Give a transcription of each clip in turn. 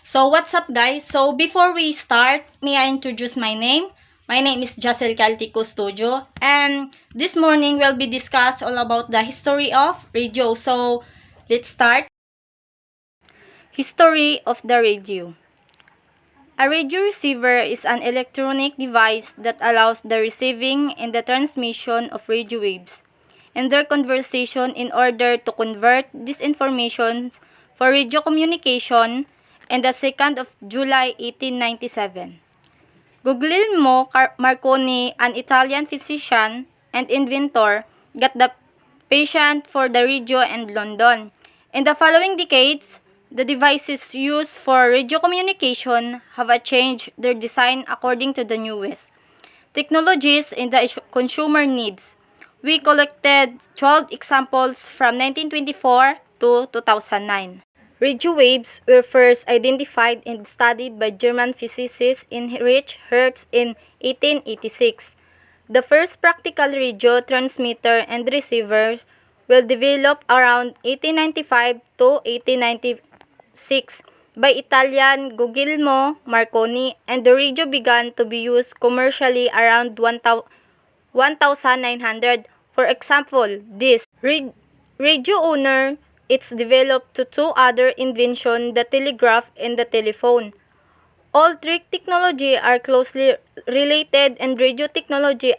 So what's up guys? So before we start, may I introduce my name? My name is Jacel Caltico Studio, and this morning we'll be discuss all about the history of radio. So let's start. History of the radio. A radio receiver is an electronic device that allows the receiving and the transmission of radio waves and their conversation in order to convert this information for radio communication and the 2nd of July 1897. Guglielmo Marconi, an Italian physician and inventor, got the patent for the radio in London. In the following decades, the devices used for radio communication have changed their design according to the newest technologies and the consumer needs. We collected 12 examples from 1924 to 2009. Radio waves were first identified and studied by German physicist Heinrich Hertz in 1886. The first practical radio transmitter and receiver will develop around 1895 to 1896 by Italian Guglielmo Marconi, and the radio began to be used commercially around 1900. For example, this radio owner it's developed to two other inventions, the telegraph and the telephone. All three technology are closely related, and radio technology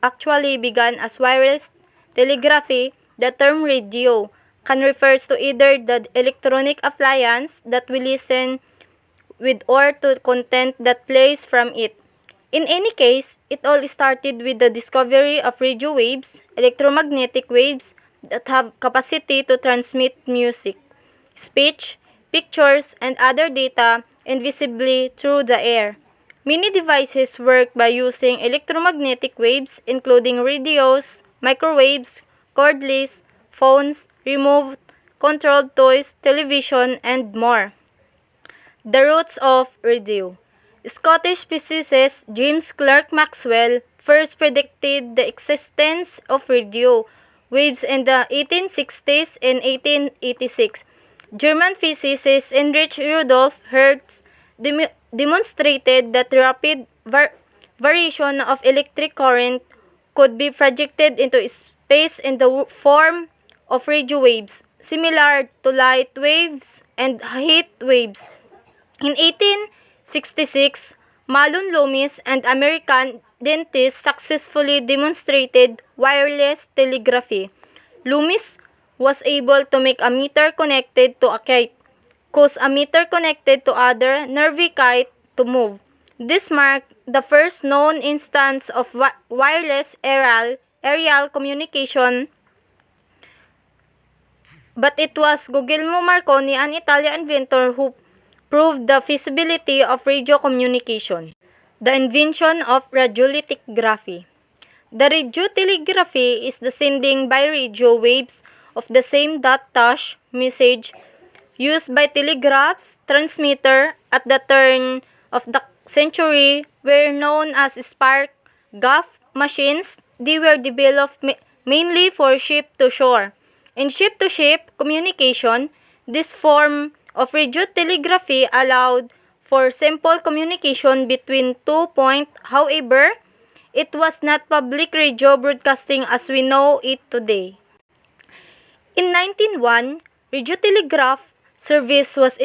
actually began as wireless telegraphy. The term radio can refer to either the electronic appliance that we listen with or to content that plays from it. In any case, it all started with the discovery of radio waves, electromagnetic waves that have capacity to transmit music, speech, pictures, and other data invisibly through the air. Many devices work by using electromagnetic waves, including radios, microwaves, cordless, phones, remote controlled toys, television, and more. The roots of radio. Scottish physicist James Clerk Maxwell first predicted the existence of radio waves in the 1860s and 1886. German physicist Heinrich Rudolf Hertz demonstrated that rapid variation of electric current could be projected into space in the form of radio waves, similar to light waves and heat waves. In 1866, Malon Loomis and American dentists successfully demonstrated wireless telegraphy. Loomis was able to make a meter connected to a kite, cause a meter connected to other nervy kite to move. This marked the first known instance of wireless aerial communication, but it was Guglielmo Marconi, an Italian inventor, who proved the feasibility of radio communication. The invention of radiotelegraphy. The radiotelegraphy is the sending by radio waves of the same dot-touch message used by telegraphs transmitter at the turn of the century were known as spark gauge machines. They were developed mainly for ship-to-shore. In ship-to-ship communication, this form of radiotelegraphy allowed for simple communication between two points. However, it was not public radio broadcasting as we know it today. In 1901, radiotelegraph service was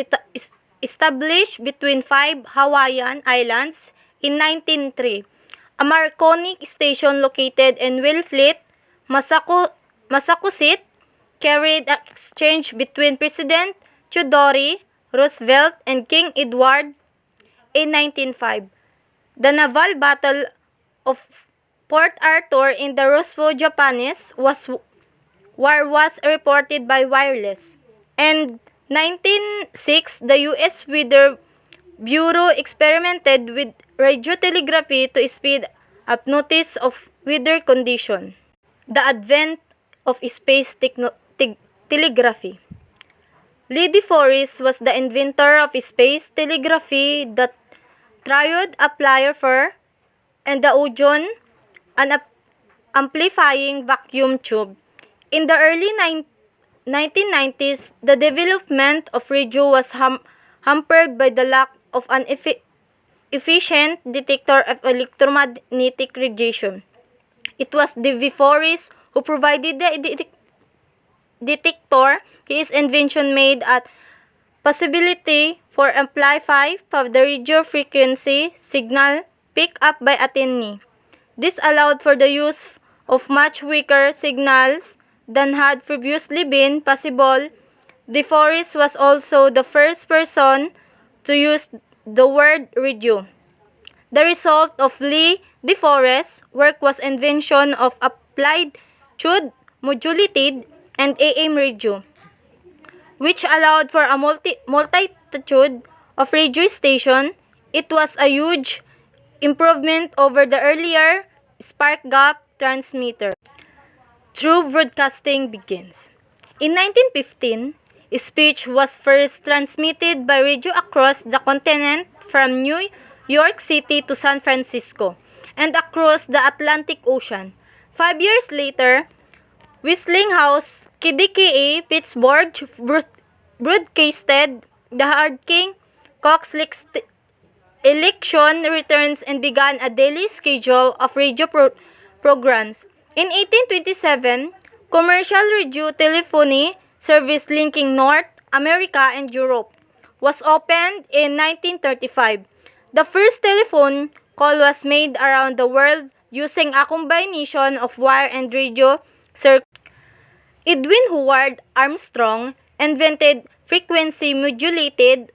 established between 5 Hawaiian Islands. In 1903, a Marconi station located in Wellfleet, Massachusetts, carried an exchange between President Theodore Roosevelt and King Edward. In 1905, the naval battle of Port Arthur in the Russo-Japanese war was reported by wireless. And 1906, the U.S. Weather Bureau experimented with radiotelegraphy to speed up notice of weather condition. The advent of space telegraphy. Lee De Forest was the inventor of space telegraphy, the triode amplifier, and the Ojon, an amplifying vacuum tube. In the early 1990s, the development of radio was hampered by the lack of an efficient detector of electromagnetic radiation. It was De Vries who provided the detector. His invention made a possibility for amplify of the radio frequency signal picked up by antennae. This allowed for the use of much weaker signals than had previously been possible. De Vries was also the first person to use the word radio. The result of Lee De Vries' work was invention of applied modulated and AM radio, which allowed for a multitude of radio stations. It was a huge improvement over the earlier spark gap transmitter. True broadcasting begins. In 1915, speech was first transmitted by radio across the continent from New York City to San Francisco and across the Atlantic Ocean. 5 years later, Westinghouse KDKA Pittsburgh broadcasted the Harding Cox election returns and began a daily schedule of radio programs. In 1827, commercial radio telephony service linking North America and Europe was opened in 1935. The first telephone call was made around the world using a combination of wire and radio circuits. Edwin Howard Armstrong invented frequency modulated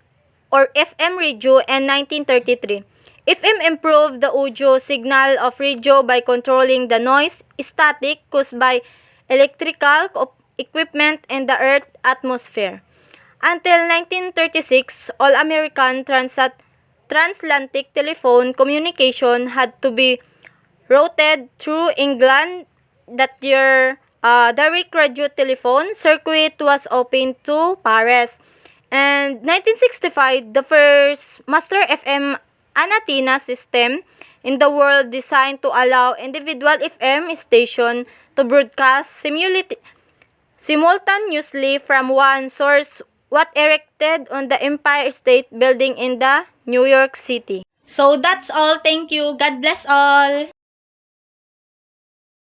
or FM radio in 1933. FM improved the audio signal of radio by controlling the noise static caused by electrical equipment in the Earth's atmosphere. Until 1936, all American transatlantic telephone communication had to be routed through England. That year, direct radio telephone circuit was opened to Paris. And 1965, the first master FM antenna system in the world designed to allow individual FM station to broadcast simultaneously from one source was erected on the Empire State Building in the New York City. So that's all. Thank you. God bless all.